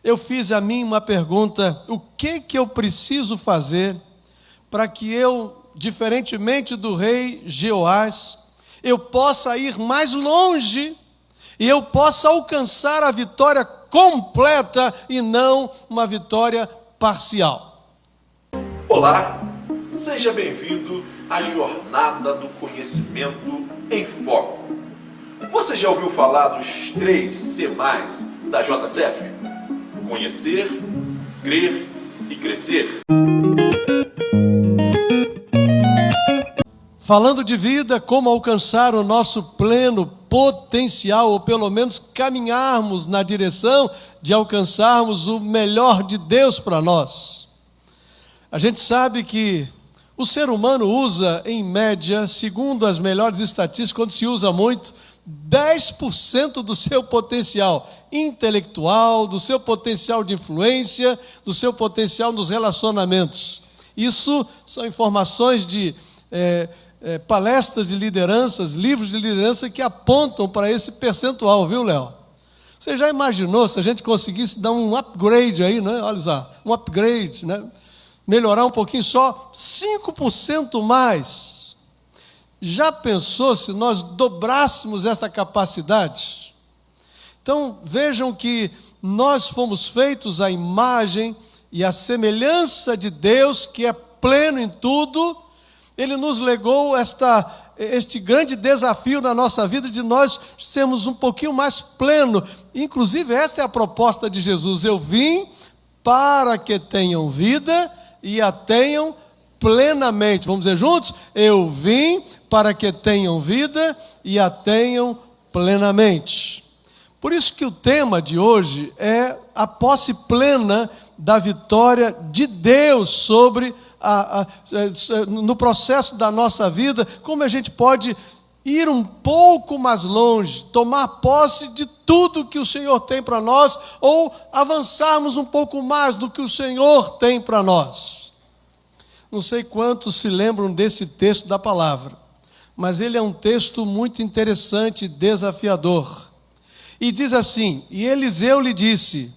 eu fiz a mim uma pergunta: o que eu preciso fazer para que eu, diferentemente do rei Jeoás, eu possa ir mais longe e eu possa alcançar a vitória completa e não uma vitória parcial? Olá, seja bem-vindo à Jornada do Conhecimento em Foco. Você já ouviu falar dos 3 C+, da JCF? Conhecer, crer e crescer. Falando de vida, como alcançar o nosso pleno potencial, ou pelo menos caminharmos na direção de alcançarmos o melhor de Deus para nós. A gente sabe que o ser humano usa, em média, segundo as melhores estatísticas, quando se usa muito, 10% do seu potencial intelectual, do seu potencial de influência, do seu potencial nos relacionamentos. Isso são informações de palestras de lideranças, livros de liderança que apontam para esse percentual, viu, Léo? Você já imaginou se a gente conseguisse dar um upgrade aí, né? Olha só, um upgrade, né? Melhorar um pouquinho, só 5% mais. Já pensou se nós dobrássemos esta capacidade? Então, vejam que nós fomos feitos à imagem e à semelhança de Deus, que é pleno em tudo. Ele nos legou este grande desafio na nossa vida de nós sermos um pouquinho mais pleno. Inclusive, esta é a proposta de Jesus: eu vim para que tenham vida e a tenham plenamente. Vamos dizer juntos? Eu vim para que tenham vida e a tenham plenamente. Por isso que o tema de hoje é a posse plena da vitória de Deus sobre no processo da nossa vida, como a gente pode ir um pouco mais longe, tomar posse de tudo que o Senhor tem para nós, ou avançarmos um pouco mais do que o Senhor tem para nós. Não sei quantos se lembram desse texto da palavra, mas ele é um texto muito interessante e desafiador. E diz assim: e Eliseu lhe disse,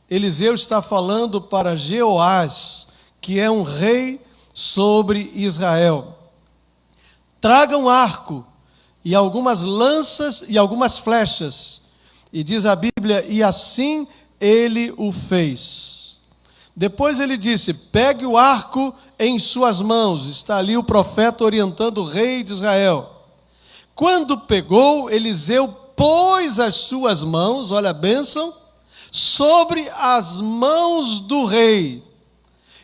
Eliseu está falando para Jeoás, que é um rei sobre Israel: traga um arco e algumas lanças e algumas flechas. E diz a Bíblia, e assim ele o fez. Depois ele disse: pegue o arco em suas mãos. Está ali o profeta orientando o rei de Israel. Quando pegou, Eliseu pôs as suas mãos, olha a bênção, sobre as mãos do rei.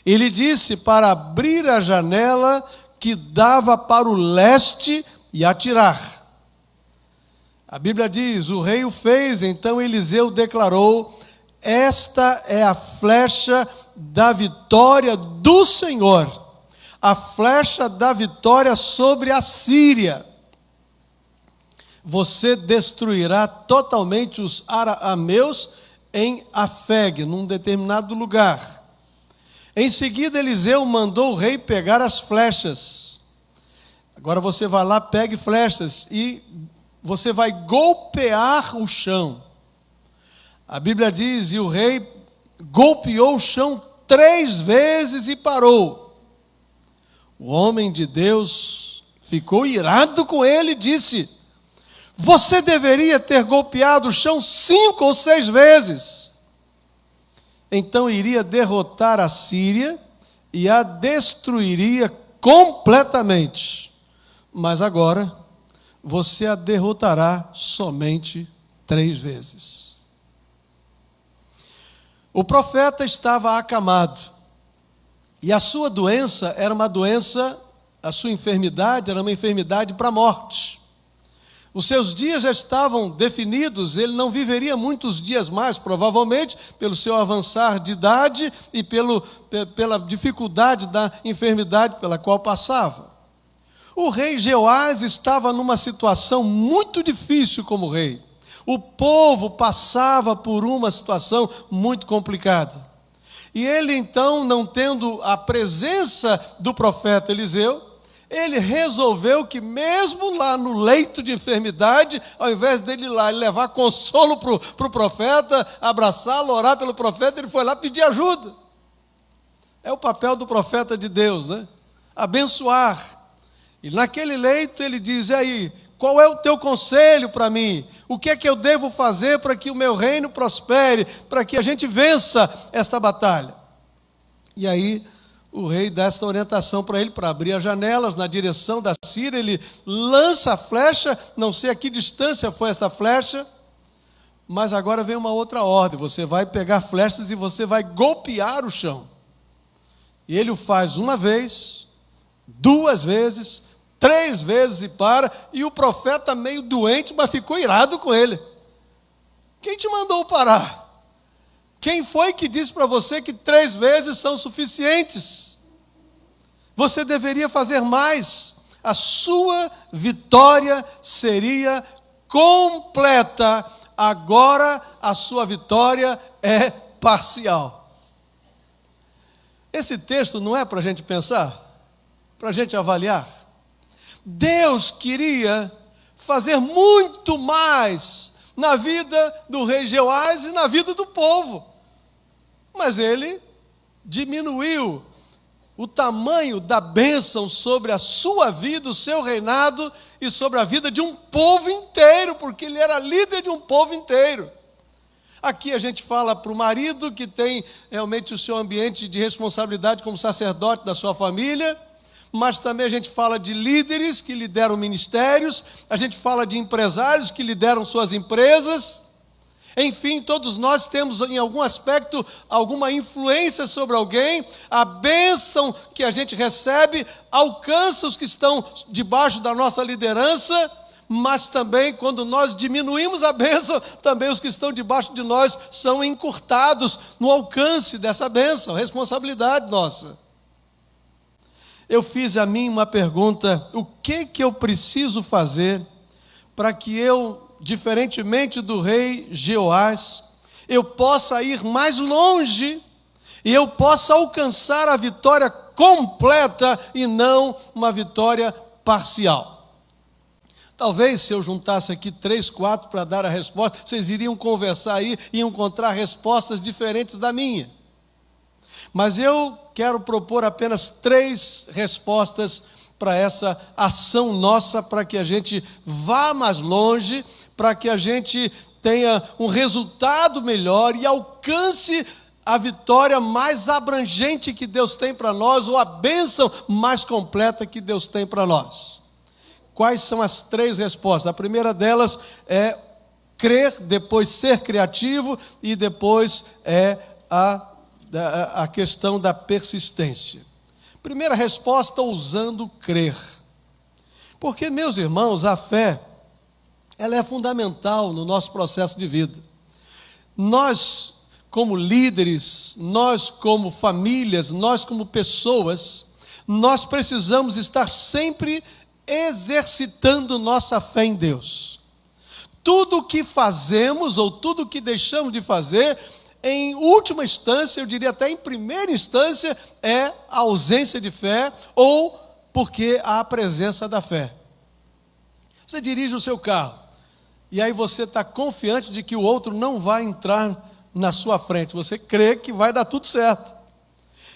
Ele disse para abrir a janela que dava para o leste e atirar. A Bíblia diz, o rei o fez, então Eliseu declarou: esta é a flecha da vitória do Senhor, a flecha da vitória sobre a Síria. Você destruirá totalmente os arameus em Afeg, num determinado lugar. Em seguida, Eliseu mandou o rei pegar as flechas. Agora você vai lá, pegue flechas e você vai golpear o chão. A Bíblia diz, e o rei golpeou o chão 3 vezes e parou. O homem de Deus ficou irado com ele e disse: você deveria ter golpeado o chão 5 ou 6 vezes. Então iria derrotar a Síria e a destruiria completamente. Mas agora você a derrotará somente 3 vezes. O profeta estava acamado, e a sua doença era uma doença, a sua enfermidade era uma enfermidade para a morte. Os seus dias já estavam definidos, ele não viveria muitos dias mais, provavelmente, pelo seu avançar de idade e pela dificuldade da enfermidade pela qual passava. O rei Jeoás estava numa situação muito difícil como rei. O povo passava por uma situação muito complicada. E ele, então, não tendo a presença do profeta Eliseu, ele resolveu que mesmo lá no leito de enfermidade, ao invés dele ir lá e levar consolo para o profeta, abraçá-lo, orar pelo profeta, ele foi lá pedir ajuda. É o papel do profeta de Deus, né? Abençoar. E naquele leito ele diz: e aí, qual é o teu conselho para mim? O que é que eu devo fazer para que o meu reino prospere, para que a gente vença esta batalha? E aí o rei dá esta orientação para ele, para abrir as janelas na direção da Síria. Ele lança a flecha, não sei a que distância foi esta flecha, mas agora vem uma outra ordem: você vai pegar flechas e você vai golpear o chão. E ele o faz uma vez, duas vezes, três vezes e para, e o profeta meio doente, mas ficou irado com ele. Quem te mandou parar? Quem foi que disse para você que 3 vezes são suficientes? Você deveria fazer mais. A sua vitória seria completa. Agora a sua vitória é parcial. Esse texto não é para a gente pensar, para a gente avaliar. Deus queria fazer muito mais na vida do rei Jeoás e na vida do povo. Mas ele diminuiu o tamanho da bênção sobre a sua vida, o seu reinado e sobre a vida de um povo inteiro, porque ele era líder de um povo inteiro. Aqui a gente fala para o marido que tem realmente o seu ambiente de responsabilidade como sacerdote da sua família, mas também a gente fala de líderes que lideram ministérios, a gente fala de empresários que lideram suas empresas. Enfim, todos nós temos em algum aspecto alguma influência sobre alguém. A bênção que a gente recebe alcança os que estão debaixo da nossa liderança, mas também quando nós diminuímos a bênção, também os que estão debaixo de nós são encurtados no alcance dessa bênção, responsabilidade nossa. Eu fiz a mim uma pergunta: o que eu preciso fazer para que eu, diferentemente do rei Jeoás, eu possa ir mais longe e eu possa alcançar a vitória completa e não uma vitória parcial? Talvez se eu juntasse aqui 3, 4 para dar a resposta, vocês iriam conversar aí e encontrar respostas diferentes da minha. Mas eu quero propor apenas 3 respostas para essa ação nossa, para que a gente vá mais longe, para que a gente tenha um resultado melhor e alcance a vitória mais abrangente que Deus tem para nós, ou a bênção mais completa que Deus tem para nós. Quais são as 3 respostas? A primeira delas é crer, depois ser criativo e depois é a questão da persistência. Primeira resposta, ousando crer. Porque, meus irmãos, a fé, ela é fundamental no nosso processo de vida. Nós, como líderes, nós como famílias, nós como pessoas, nós precisamos estar sempre exercitando nossa fé em Deus. Tudo o que fazemos ou tudo o que deixamos de fazer, em última instância, eu diria até em primeira instância, é a ausência de fé ou porque há a presença da fé. Você dirige o seu carro e aí você está confiante de que o outro não vai entrar na sua frente. Você crê que vai dar tudo certo.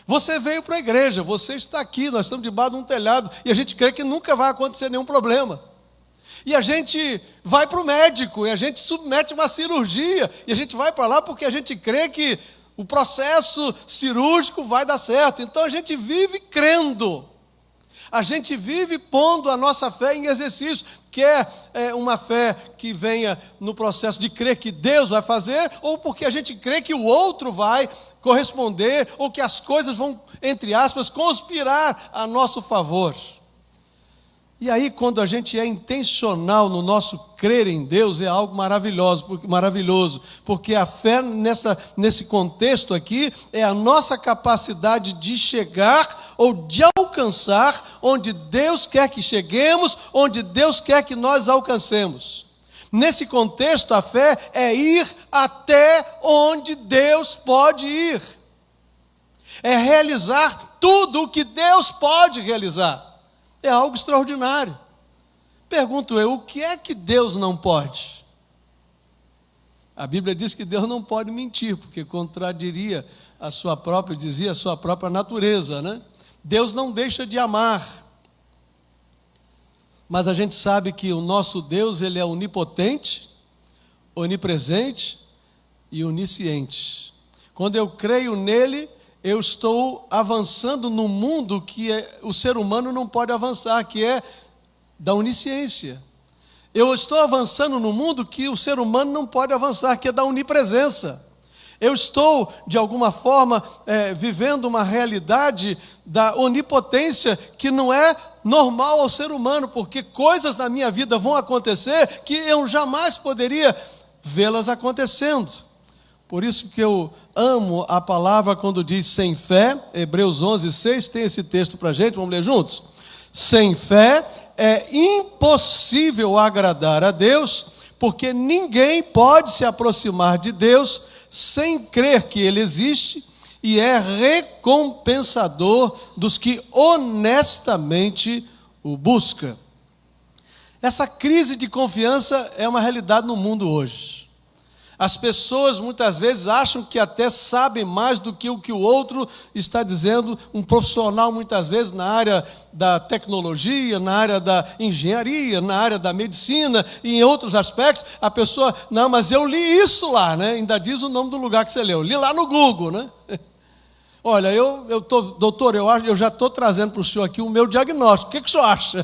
Você veio para a igreja, você está aqui, nós estamos debaixo de um telhado e a gente crê que nunca vai acontecer nenhum problema. E a gente vai para o médico, e a gente submete uma cirurgia, e a gente vai para lá porque a gente crê que o processo cirúrgico vai dar certo. Então a gente vive crendo, a gente vive pondo a nossa fé em exercício, quer uma fé que venha no processo de crer que Deus vai fazer, ou porque a gente crê que o outro vai corresponder, ou que as coisas vão, entre aspas, conspirar a nosso favor. E aí, quando a gente é intencional no nosso crer em Deus, é algo maravilhoso, porque a fé nesse contexto aqui é a nossa capacidade de chegar ou de alcançar onde Deus quer que cheguemos, onde Deus quer que nós alcancemos. Nesse contexto, a fé é ir até onde Deus pode ir, é realizar tudo o que Deus pode realizar. É algo extraordinário. Pergunto eu, o que é que Deus não pode? A Bíblia diz que Deus não pode mentir, porque contradiria dizia a sua própria natureza, né? Deus não deixa de amar. Mas a gente sabe que o nosso Deus, ele é onipotente, onipresente e onisciente. Quando eu creio nele, eu estou avançando no mundo que o ser humano não pode avançar, que é da onisciência. Eu estou avançando no mundo que o ser humano não pode avançar, que é da onipresença. Eu estou, de alguma forma, vivendo uma realidade da onipotência que não é normal ao ser humano, porque coisas na minha vida vão acontecer que eu jamais poderia vê-las acontecendo. Por isso que eu amo a palavra quando diz sem fé. Hebreus 11:6 tem esse texto para a gente, vamos ler juntos? Sem fé é impossível agradar a Deus, porque ninguém pode se aproximar de Deus sem crer que Ele existe e é recompensador dos que honestamente o buscam. Essa crise de confiança é uma realidade no mundo hoje. As pessoas muitas vezes acham que até sabem mais do que o outro está dizendo. Um profissional muitas vezes na área da tecnologia, na área da engenharia, na área da medicina e em outros aspectos, a pessoa, não, mas eu li isso lá, né? Ainda diz o nome do lugar que você leu, li lá no Google, né? Olha, doutor, eu já estou trazendo para o senhor aqui o meu diagnóstico, o que o senhor acha?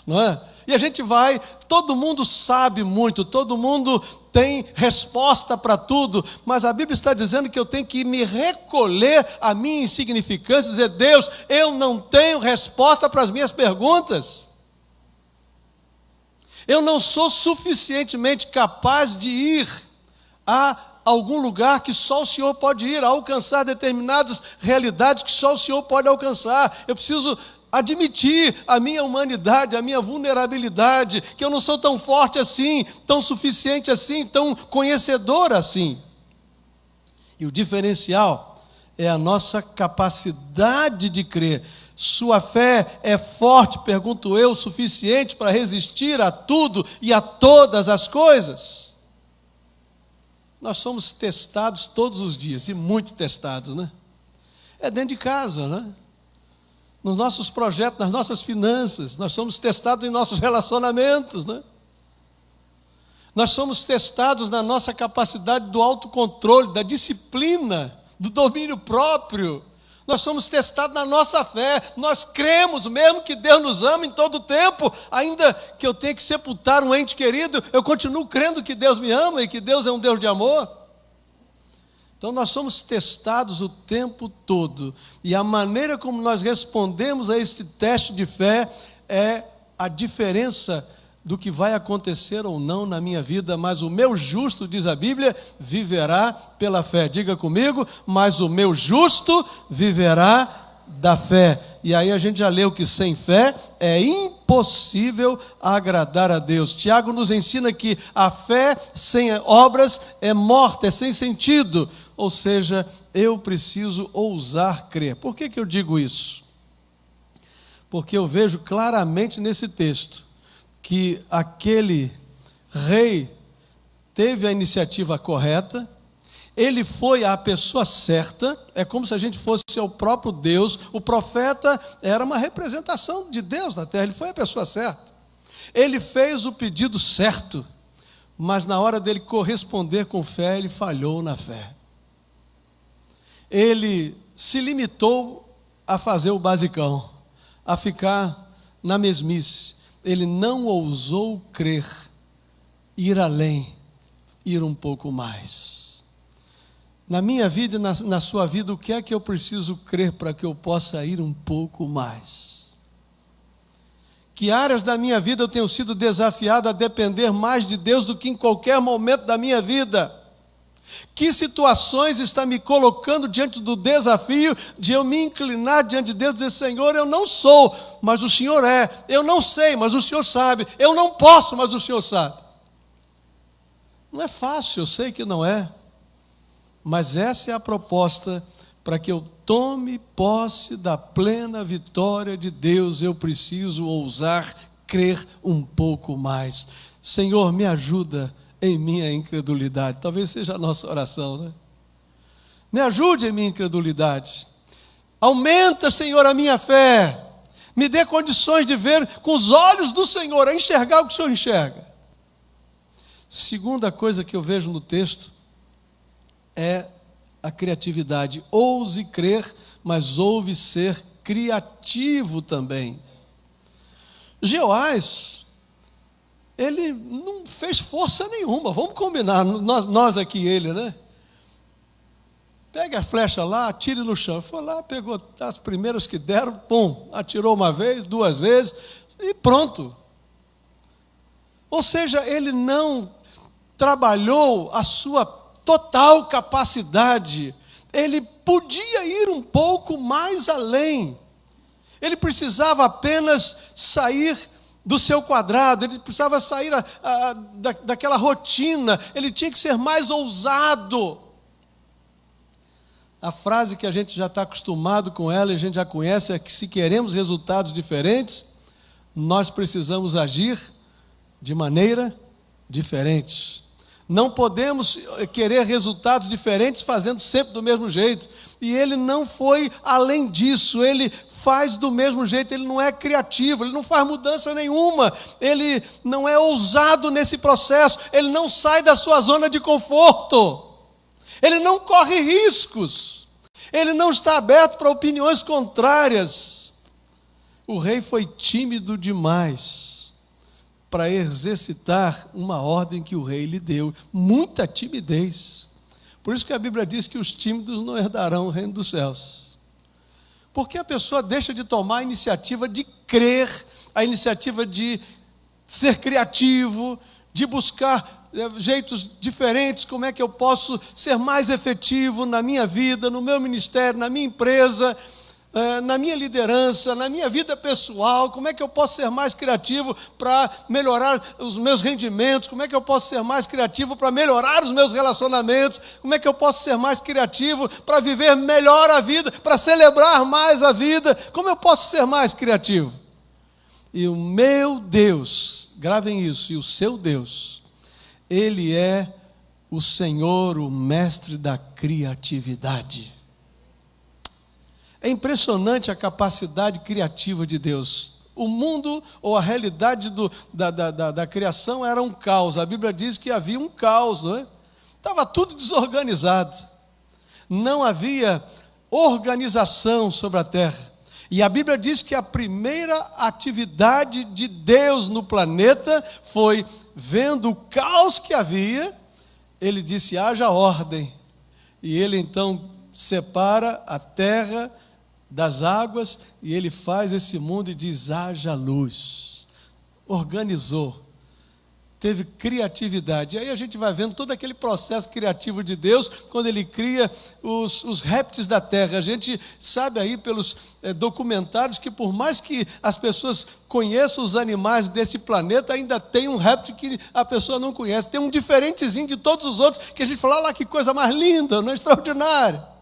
Não é? E a gente vai, todo mundo sabe muito, todo mundo tem resposta para tudo, mas a Bíblia está dizendo que eu tenho que me recolher à minha insignificância e dizer, Deus, eu não tenho resposta para as minhas perguntas. Eu não sou suficientemente capaz de ir a algum lugar que só o Senhor pode ir, a alcançar determinadas realidades que só o Senhor pode alcançar. Eu preciso admitir a minha humanidade, a minha vulnerabilidade, que eu não sou tão forte assim, tão suficiente assim, tão conhecedor assim. E o diferencial é a nossa capacidade de crer. Sua fé é forte, pergunto eu, o suficiente para resistir a tudo e a todas as coisas? Nós somos testados todos os dias, e muito testados, né? É dentro de casa, né? Nos nossos projetos, nas nossas finanças, nós somos testados em nossos relacionamentos, né? Nós somos testados na nossa capacidade do autocontrole, da disciplina, do domínio próprio. Nós somos testados na nossa fé. Nós cremos mesmo que Deus nos ama em todo o tempo, ainda que eu tenha que sepultar um ente querido, eu continuo crendo que Deus me ama e que Deus é um Deus de amor. Então nós somos testados o tempo todo, e a maneira como nós respondemos a este teste de fé é a diferença do que vai acontecer ou não na minha vida. Mas o meu justo, diz a Bíblia, viverá pela fé. Diga comigo, mas o meu justo viverá da fé. E aí a gente já leu que sem fé é impossível agradar a Deus. Tiago nos ensina que a fé sem obras é morta, é sem sentido. Ou seja, eu preciso ousar crer. Por que eu digo isso? Porque eu vejo claramente nesse texto que aquele rei teve a iniciativa correta, ele foi a pessoa certa, é como se a gente fosse o próprio Deus. O profeta era uma representação de Deus na terra, ele foi a pessoa certa. Ele fez o pedido certo, mas na hora dele corresponder com fé, ele falhou na fé. Ele se limitou a fazer o basicão, a ficar na mesmice. Ele não ousou crer, ir além, ir um pouco mais. Na minha vida e na sua vida, o que é que eu preciso crer para que eu possa ir um pouco mais? Que áreas da minha vida eu tenho sido desafiado a depender mais de Deus do que em qualquer momento da minha vida? Que situações está me colocando diante do desafio de eu me inclinar diante de Deus e dizer, Senhor, eu não sou, mas o Senhor é. Eu não sei, mas o Senhor sabe. Eu não posso, mas o Senhor sabe. Não é fácil, eu sei que não é. Mas essa é a proposta para que eu tome posse da plena vitória de Deus, eu preciso ousar crer um pouco mais. Senhor, me ajuda em minha incredulidade. Talvez seja a nossa oração, né? Me ajude em minha incredulidade. Aumenta, Senhor, a minha fé. Me dê condições de ver com os olhos do Senhor, a enxergar o que o Senhor enxerga. Segunda coisa que eu vejo no texto é a criatividade. Ouse crer, mas ouve ser criativo também. Jeoás, ele não fez força nenhuma, vamos combinar, nós aqui, ele, né? Pega a flecha lá, atire no chão. Foi lá, pegou as primeiras que deram, pum, atirou uma vez, duas vezes, e pronto. Ou seja, ele não trabalhou a sua total capacidade. Ele podia ir um pouco mais além. Ele precisava apenas sair do seu quadrado, ele precisava sair daquela rotina, ele tinha que ser mais ousado. A frase que a gente já está acostumado com ela e a gente já conhece é que se queremos resultados diferentes, nós precisamos agir de maneira diferente. Não podemos querer resultados diferentes fazendo sempre do mesmo jeito. E ele não foi além disso, ele faz do mesmo jeito, ele não é criativo, ele não faz mudança nenhuma, ele não é ousado nesse processo, ele não sai da sua zona de conforto, ele não corre riscos, ele não está aberto para opiniões contrárias. O rei foi tímido demais para exercitar uma ordem que o rei lhe deu, muita timidez. Por isso que a Bíblia diz que os tímidos não herdarão o reino dos céus. Porque a pessoa deixa de tomar a iniciativa de crer, a iniciativa de ser criativo, de buscar jeitos diferentes, como é que eu posso ser mais efetivo na minha vida, no meu ministério, na minha empresa, na minha liderança, na minha vida pessoal, como é que eu posso ser mais criativo para melhorar os meus rendimentos, como é que eu posso ser mais criativo para melhorar os meus relacionamentos, como é que eu posso ser mais criativo para viver melhor a vida, para celebrar mais a vida, como eu posso ser mais criativo? E o meu Deus, gravem isso, e o seu Deus, Ele é o Senhor, o mestre da criatividade. É impressionante a capacidade criativa de Deus. O mundo, ou a realidade da criação era um caos. A Bíblia diz que havia um caos, não é? Estava tudo desorganizado. Não havia organização sobre a terra. E a Bíblia diz que a primeira atividade de Deus no planeta foi, vendo o caos que havia, Ele disse, haja ordem. E Ele então separa a terra das águas, e Ele faz esse mundo e diz, haja luz. Organizou, teve criatividade. E aí a gente vai vendo todo aquele processo criativo de Deus, quando Ele cria os répteis da terra. A gente sabe aí pelos documentários que por mais que as pessoas conheçam os animais desse planeta, ainda tem um réptil que a pessoa não conhece, tem um diferentezinho de todos os outros, que a gente fala, olha lá que coisa mais linda, não é extraordinária.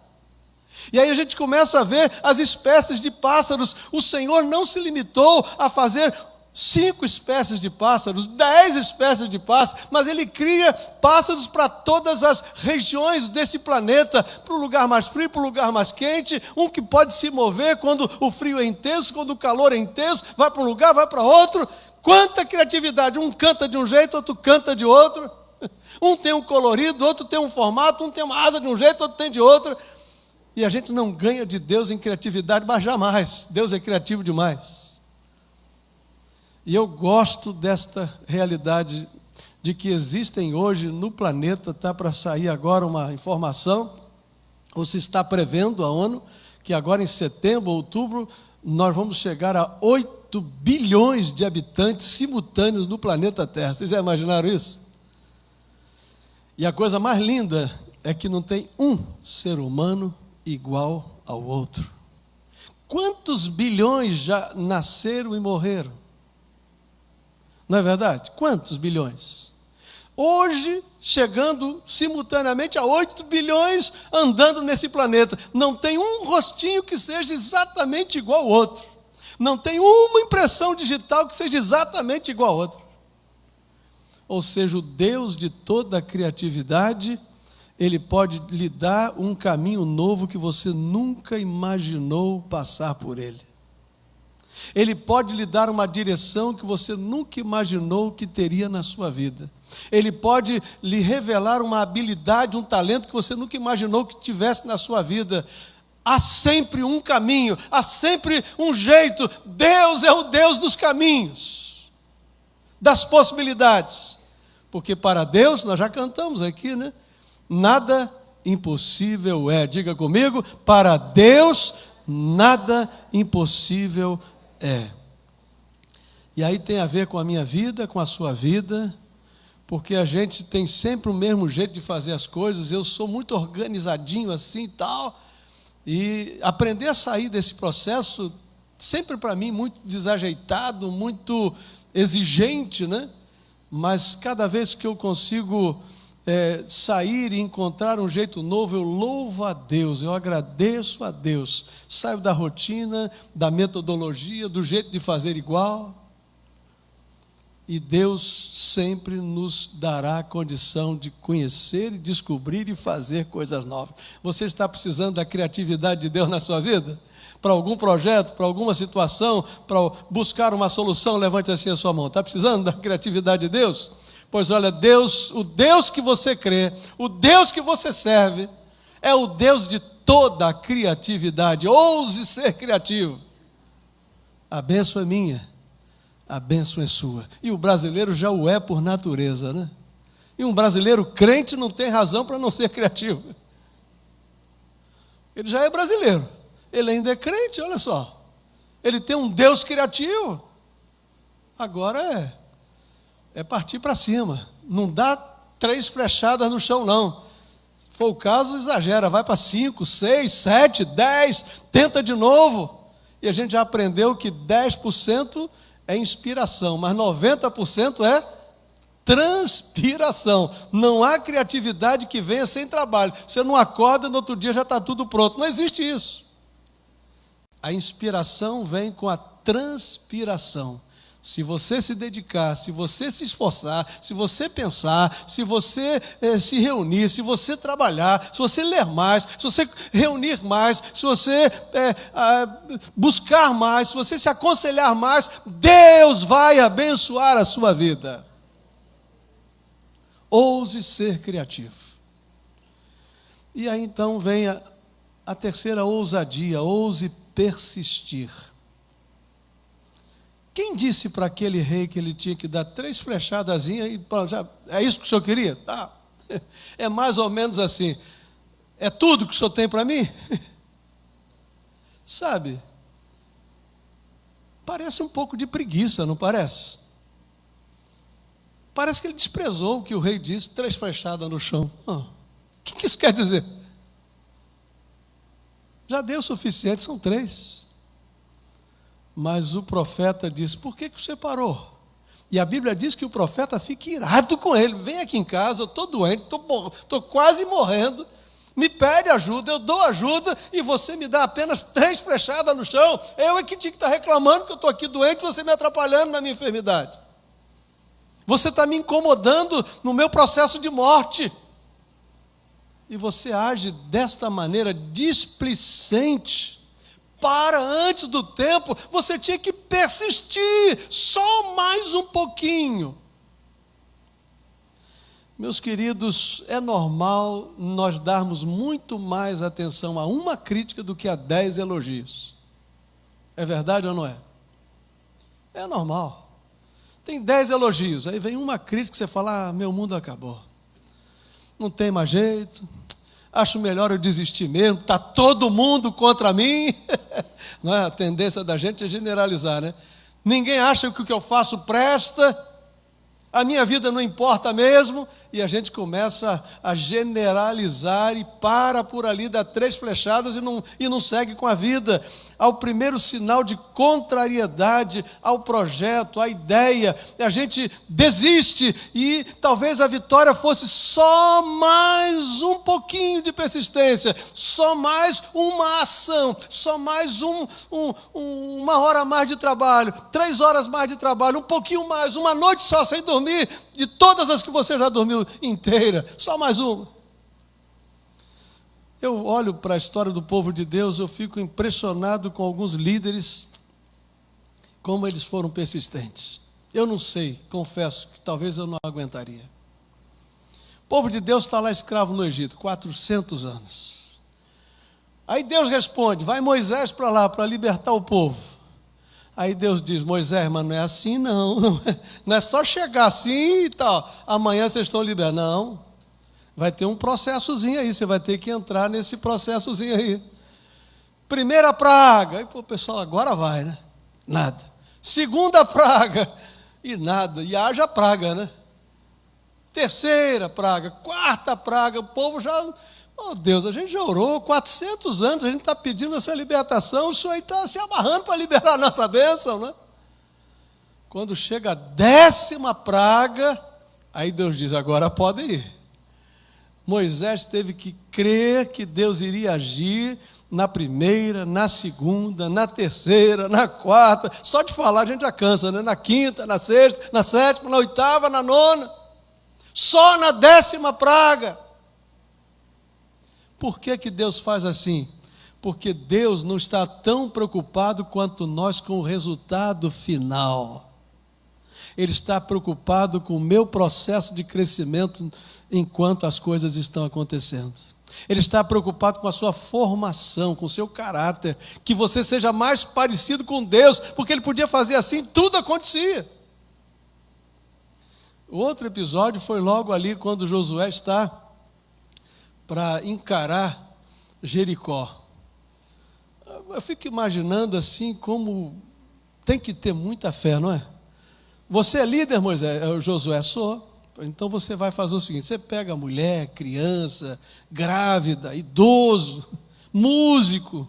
E aí a gente começa a ver as espécies de pássaros. O Senhor não se limitou a fazer 5 espécies de pássaros, 10 espécies de pássaros, mas Ele cria pássaros para todas as regiões deste planeta, para o lugar mais frio, para o lugar mais quente, um que pode se mover quando o frio é intenso, quando o calor é intenso, vai para um lugar, vai para outro. Quanta criatividade, um canta de um jeito, outro canta de outro, um tem um colorido, outro tem um formato, um tem uma asa de um jeito, outro tem de outro. E a gente não ganha de Deus em criatividade, mas jamais. Deus é criativo demais. E eu gosto desta realidade de que existem hoje no planeta, está para sair agora uma informação, ou se está prevendo a ONU, que agora em setembro, outubro, nós vamos chegar a 8 bilhões de habitantes simultâneos no planeta Terra. Vocês já imaginaram isso? E a coisa mais linda é que não tem um ser humano igual ao outro. Quantos bilhões já nasceram e morreram? Não é verdade? Quantos bilhões? Hoje, chegando simultaneamente a 8 bilhões andando nesse planeta. Não tem um rostinho que seja exatamente igual ao outro. Não tem uma impressão digital que seja exatamente igual ao outro. Ou seja, o Deus de toda a criatividade, Ele pode lhe dar um caminho novo que você nunca imaginou passar por ele. Ele pode lhe dar uma direção que você nunca imaginou que teria na sua vida. Ele pode lhe revelar uma habilidade, um talento que você nunca imaginou que tivesse na sua vida. Há sempre um caminho, há sempre um jeito. Deus é o Deus dos caminhos, das possibilidades. Porque para Deus, nós já cantamos aqui, né? Nada impossível é. Diga comigo, para Deus, nada impossível é. E aí tem a ver com a minha vida, com a sua vida, porque a gente tem sempre o mesmo jeito de fazer as coisas. Eu sou muito organizadinho assim e tal, e aprender a sair desse processo, sempre para mim muito desajeitado, muito exigente, né? Mas cada vez que eu consigo sair e encontrar um jeito novo, eu louvo a Deus, eu agradeço a Deus, saio da rotina, da metodologia, do jeito de fazer igual, e Deus sempre nos dará a condição de conhecer, descobrir e fazer coisas novas. Você está precisando da criatividade de Deus na sua vida? Para algum projeto, para alguma situação, para buscar uma solução? Levante assim a sua mão. Está precisando da criatividade de Deus? Pois olha, Deus, o Deus que você crê, o Deus que você serve, é o Deus de toda a criatividade. Ouse ser criativo. A bênção é minha, a bênção é sua. E o brasileiro já o é por natureza, né? E um brasileiro crente não tem razão para não ser criativo. Ele já é brasileiro, ele ainda é crente, olha só. Ele tem um Deus criativo. Agora é partir para cima. Não dá 3 flechadas no chão, não. Se for o caso, exagera, vai para 5, 6, 7, 10, tenta de novo. E a gente já aprendeu que 10% é inspiração, mas 90% é transpiração. Não há criatividade que venha sem trabalho. Você não acorda, no outro dia já está tudo pronto. Não existe isso. A inspiração vem com a transpiração. Se você se dedicar, se você se esforçar, se você pensar, se você se reunir, se você trabalhar, se você ler mais, se você reunir mais, se você buscar mais, se você se aconselhar mais, Deus vai abençoar a sua vida. Ouse ser criativo. E aí então vem a terceira ousadia, ouse persistir. Quem disse para aquele rei que ele tinha que dar 3 flechadazinhas e já, é isso que o senhor queria? Tá. É mais ou menos assim. É tudo que o senhor tem para mim? Sabe? Parece um pouco de preguiça, não parece? Parece que ele desprezou o que o rei disse, 3 flechadas no chão. O que isso quer dizer? Já deu o suficiente, são 3. Mas o profeta disse, por que você parou? E a Bíblia diz que o profeta fica irado com ele. Vem aqui em casa, eu estou doente, estou quase morrendo. Me pede ajuda, eu dou ajuda e você me dá apenas 3 flechadas no chão. Eu é que tinha que estar reclamando que eu estou aqui doente, você me atrapalhando na minha enfermidade. Você está me incomodando no meu processo de morte. E você age desta maneira displicente. Para antes do tempo, você tinha que persistir, só mais um pouquinho. Meus queridos, é normal nós darmos muito mais atenção a uma crítica do que a 10 elogios. É verdade ou não é? É normal. Tem 10 elogios, aí vem uma crítica que você fala, meu mundo acabou. Não tem mais jeito. Acho melhor eu desistir mesmo, está todo mundo contra mim. Não é? A tendência da gente é generalizar, né? Ninguém acha que o que eu faço presta. A minha vida não importa mesmo, e a gente começa a generalizar e para por ali, dá 3 flechadas e não segue com a vida. Ao primeiro sinal de contrariedade ao projeto, à ideia, a gente desiste, e talvez a vitória fosse só mais um pouquinho de persistência, só mais uma ação, só mais uma hora a mais de trabalho, 3 horas mais de trabalho, um pouquinho mais, uma noite só sem dormir, de todas as que você já dormiu inteira, só mais uma. Eu olho para a história do povo de Deus, eu fico impressionado com alguns líderes, como eles foram persistentes. Eu não sei, confesso que talvez eu não aguentaria. O povo de Deus está lá escravo no Egito, 400 anos. Aí Deus responde, vai Moisés para lá, para libertar o povo. Aí Deus diz, Moisés, mas não é assim não, não é só chegar assim e tal, amanhã vocês estão libertos. Não, vai ter um processozinho aí, você vai ter que entrar nesse processozinho aí. Primeira praga, aí o pessoal, agora vai, né? Nada. Segunda praga, e nada, e haja praga, né? Terceira praga, quarta praga, o povo já... Oh Deus, a gente já orou 400 anos, a gente está pedindo essa libertação, o Senhor está se amarrando para liberar a nossa bênção, né? Quando chega a 10ª praga, aí Deus diz, agora pode ir. Moisés teve que crer que Deus iria agir na primeira, na segunda, na terceira, na quarta, só de falar a gente já cansa, né? Na quinta, na sexta, na sétima, na oitava, na nona, só na 10ª praga. Por que que Deus faz assim? Porque Deus não está tão preocupado quanto nós com o resultado final. Ele está preocupado com o meu processo de crescimento enquanto as coisas estão acontecendo. Ele está preocupado com a sua formação, com o seu caráter, que você seja mais parecido com Deus, porque Ele podia fazer assim, tudo acontecia. O outro episódio foi logo ali quando Josué está para encarar Jericó. Eu fico imaginando assim como tem que ter muita fé, não é? Você é líder, Moisés? Josué, sou. Então você vai fazer o seguinte, você pega mulher, criança, grávida, idoso, músico,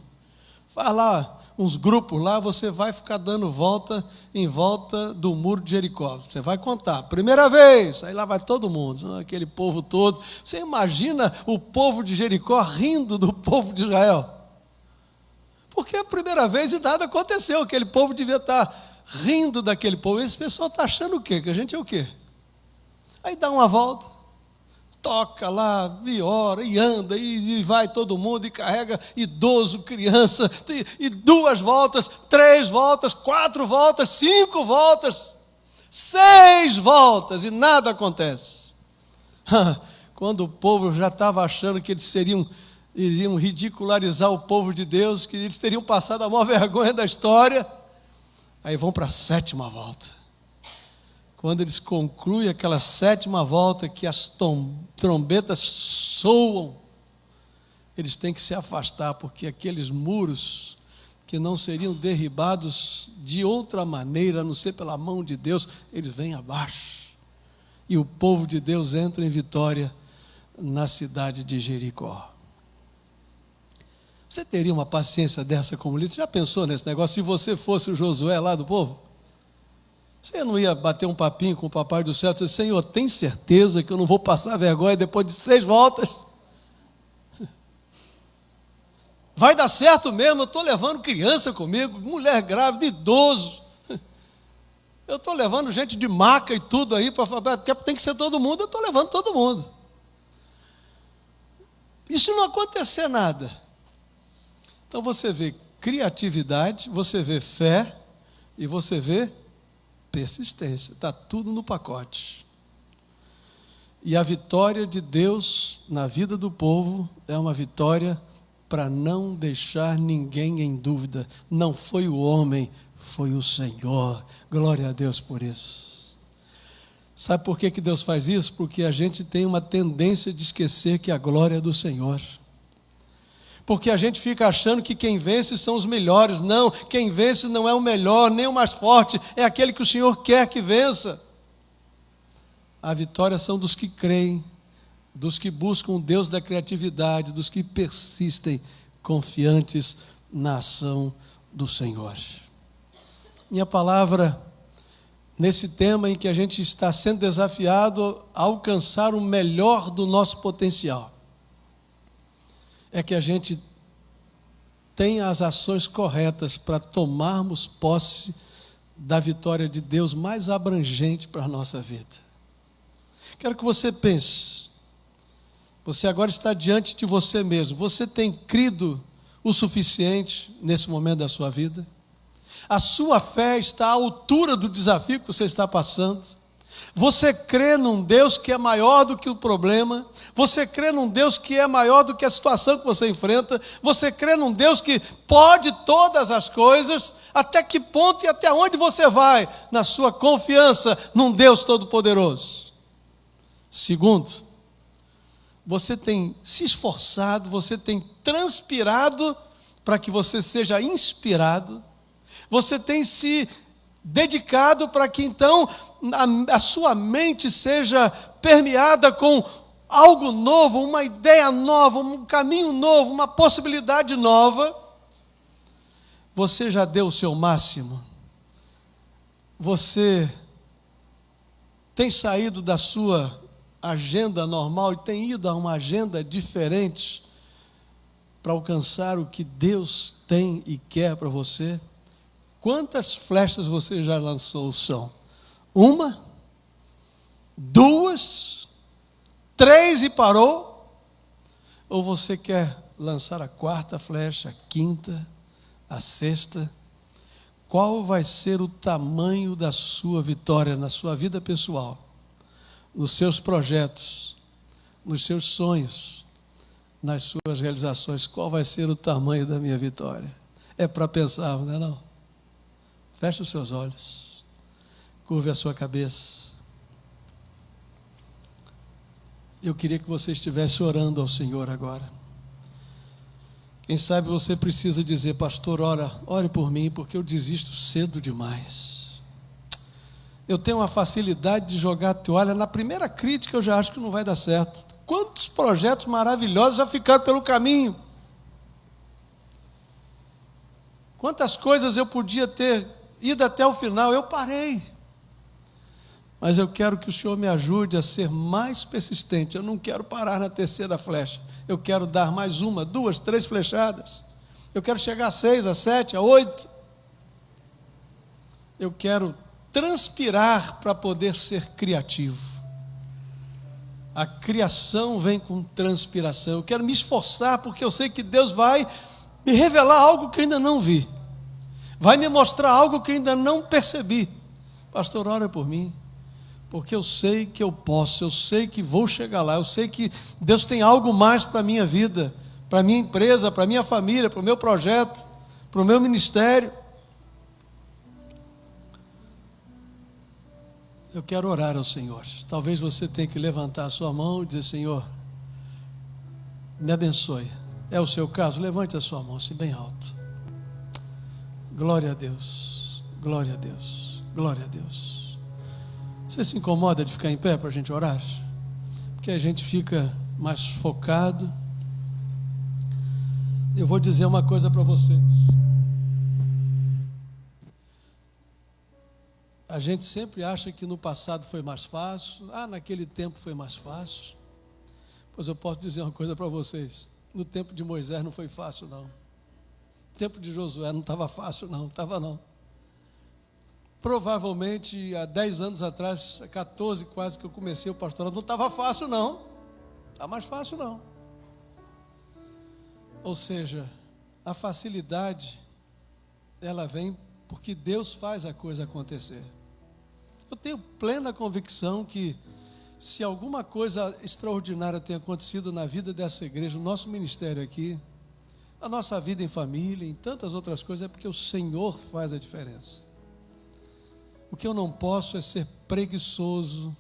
faz lá uns grupos lá, você vai ficar dando volta em volta do muro de Jericó. Você vai contar, primeira vez, aí lá vai todo mundo, aquele povo todo. Você imagina o povo de Jericó rindo do povo de Israel? Porque é a primeira vez e nada aconteceu, aquele povo devia estar rindo daquele povo. Esse pessoal está achando o quê? Que a gente é o quê? Aí dá uma volta, toca lá, e ora, e anda, e vai todo mundo, e carrega idoso, criança, e 2 voltas, 3 voltas, 4 voltas, 5 voltas, 6 voltas, e nada acontece. Quando o povo já estava achando que eles iriam ridicularizar o povo de Deus, que eles teriam passado a maior vergonha da história, aí vão para a 7ª volta. Quando eles concluem aquela 7ª volta, que as trombetas soam, eles têm que se afastar, porque aqueles muros que não seriam derribados de outra maneira, a não ser pela mão de Deus, eles vêm abaixo. E o povo de Deus entra em vitória na cidade de Jericó. Você teria uma paciência dessa como líder? Você já pensou nesse negócio? Se você fosse o Josué lá do povo? Você não ia bater um papinho com o papai do céu e dizer, Senhor, tem certeza que eu não vou passar vergonha depois de 6 voltas? Vai dar certo mesmo, eu estou levando criança comigo, mulher grávida, idoso. Eu estou levando gente de maca e tudo aí, porque tem que ser todo mundo, eu estou levando todo mundo. E se não acontecer nada? Então você vê criatividade, você vê fé e você vê persistência, está tudo no pacote. E a vitória de Deus na vida do povo é uma vitória para não deixar ninguém em dúvida. Não foi o homem, foi o Senhor. Glória a Deus por isso. Sabe por que Deus faz isso? Porque a gente tem uma tendência de esquecer que a glória é do Senhor. Porque a gente fica achando que quem vence são os melhores. Não, quem vence não é o melhor, nem o mais forte, é aquele que o Senhor quer que vença. A vitória são dos que creem, dos que buscam o Deus da criatividade, dos que persistem confiantes na ação do Senhor. Minha palavra, nesse tema em que a gente está sendo desafiado a alcançar o melhor do nosso potencial, é que a gente tenha as ações corretas para tomarmos posse da vitória de Deus mais abrangente para a nossa vida. Quero que você pense, você agora está diante de você mesmo, você tem crido o suficiente nesse momento da sua vida? A sua fé está à altura do desafio que você está passando? Você crê num Deus que é maior do que o problema? Você crê num Deus que é maior do que a situação que você enfrenta? Você crê num Deus que pode todas as coisas? Até que ponto e até onde você vai na sua confiança num Deus todo-poderoso? Segundo, você tem se esforçado, você tem transpirado para que você seja inspirado? Você tem se dedicado para que então a sua mente seja permeada com algo novo, uma ideia nova, um caminho novo, uma possibilidade nova? Você já deu o seu máximo? Você tem saído da sua agenda normal e tem ido a uma agenda diferente para alcançar o que Deus tem e quer para você? Quantas flechas você já lançou? São 1, 2, 3 e parou? Ou você quer lançar a 4ª flecha, a 5ª, a 6ª? Qual vai ser o tamanho da sua vitória na sua vida pessoal, nos seus projetos, nos seus sonhos, nas suas realizações? Qual vai ser o tamanho da minha vitória? É para pensar, não é não? Feche os seus olhos, curve a sua cabeça. Eu queria que você estivesse orando ao Senhor agora. Quem sabe você precisa dizer: pastor, ore por mim, porque eu desisto cedo demais. Eu tenho uma facilidade de jogar a toalha. Na primeira crítica eu já acho que não vai dar certo. Quantos projetos maravilhosos já ficaram pelo caminho? Quantas coisas eu podia ter ido até o final, eu parei. Mas eu quero que o Senhor me ajude a ser mais persistente. Eu não quero parar na 3ª flecha. Eu quero dar mais 1, 2, 3 flechadas. Eu quero chegar a 6, a 7, a 8. Eu quero transpirar para poder ser criativo. A criação vem com transpiração. Eu quero me esforçar porque eu sei que Deus vai me revelar algo que eu ainda não vi. Vai me mostrar algo que ainda não percebi. Pastor, ora por mim, porque eu sei que eu posso, eu sei que vou chegar lá, eu sei que Deus tem algo mais para a minha vida, para a minha empresa, para a minha família, para o meu projeto, para o meu ministério. Eu quero orar ao Senhor. Talvez você tenha que levantar a sua mão e dizer: Senhor, me abençoe. É o seu caso? Levante a sua mão assim bem alto. Glória a Deus, glória a Deus, glória a Deus. Você se incomoda de ficar em pé para a gente orar? Porque a gente fica mais focado. Eu vou dizer uma coisa para vocês. A gente sempre acha que no passado foi mais fácil. Naquele tempo foi mais fácil. Pois eu posso dizer uma coisa para vocês. No tempo de Moisés não foi fácil, não. No tempo de Josué não estava fácil, não. Estava não. Provavelmente há 10 anos atrás, 14 quase, que eu comecei o pastorado, não estava fácil, não. Está mais fácil, não. Ou seja, a facilidade, ela vem porque Deus faz a coisa acontecer. Eu tenho plena convicção que se alguma coisa extraordinária tem acontecido na vida dessa igreja, no nosso ministério aqui, na nossa vida em família, em tantas outras coisas, é porque o Senhor faz a diferença. O que eu não posso é ser preguiçoso.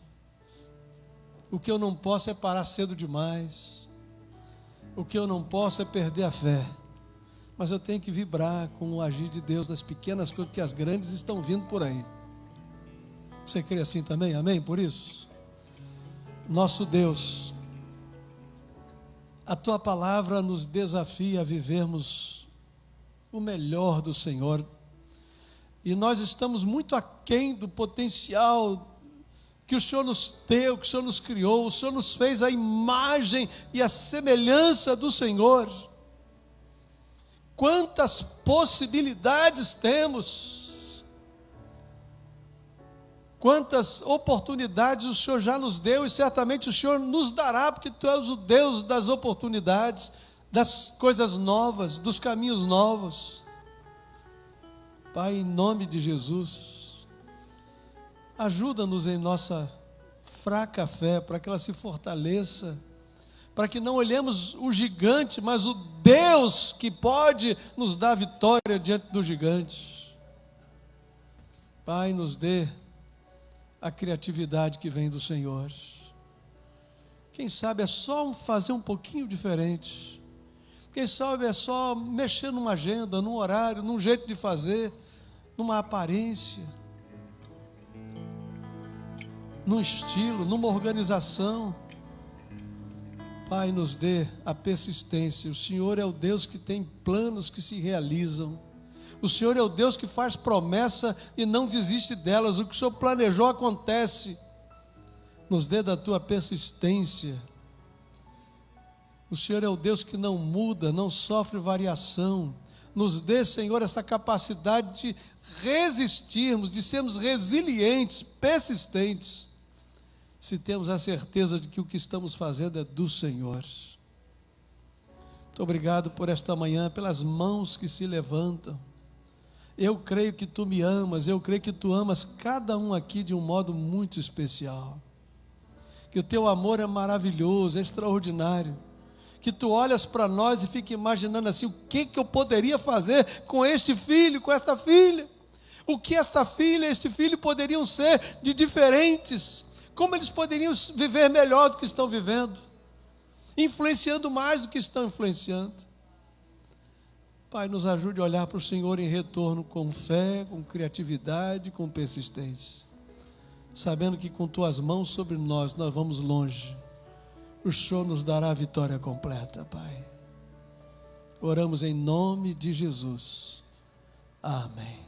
O que eu não posso é parar cedo demais. O que eu não posso é perder a fé. Mas eu tenho que vibrar com o agir de Deus das pequenas coisas, porque as grandes estão vindo por aí. Você crê assim também? Amém? Por isso? Nosso Deus, a Tua palavra nos desafia a vivermos o melhor do Senhor, e nós estamos muito aquém do potencial que o Senhor nos deu, que o Senhor nos criou. O Senhor nos fez a imagem e a semelhança do Senhor. Quantas possibilidades temos, quantas oportunidades o Senhor já nos deu, e certamente o Senhor nos dará, porque Tu és o Deus das oportunidades, das coisas novas, dos caminhos novos. Pai, em nome de Jesus, ajuda-nos em nossa fraca fé, para que ela se fortaleça, para que não olhemos o gigante, mas o Deus que pode nos dar vitória diante do gigante. Pai, nos dê a criatividade que vem do Senhor. Quem sabe é só fazer um pouquinho diferente. Quem sabe é só mexer numa agenda, num horário, num jeito de fazer, numa aparência, num estilo, numa organização. Pai, nos dê a persistência. O Senhor é o Deus que tem planos que se realizam. O Senhor é o Deus que faz promessa e não desiste delas. O que o Senhor planejou acontece. Nos dê da Tua persistência. O Senhor é o Deus que não muda, não sofre variação. Nos dê, Senhor, essa capacidade de resistirmos, de sermos resilientes, persistentes, se temos a certeza de que o que estamos fazendo é do Senhor. Muito obrigado por esta manhã, pelas mãos que se levantam. Eu creio que Tu me amas, eu creio que Tu amas cada um aqui de um modo muito especial. Que o Teu amor é maravilhoso, é extraordinário. Que Tu olhas para nós e fica imaginando assim, o que eu poderia fazer com este filho, com esta filha? O que esta filha e este filho poderiam ser de diferentes? Como eles poderiam viver melhor do que estão vivendo? Influenciando mais do que estão influenciando. Pai, nos ajude a olhar para o Senhor em retorno com fé, com criatividade, com persistência. Sabendo que com Tuas mãos sobre nós vamos longe. O Senhor nos dará a vitória completa, Pai. Oramos em nome de Jesus. Amém.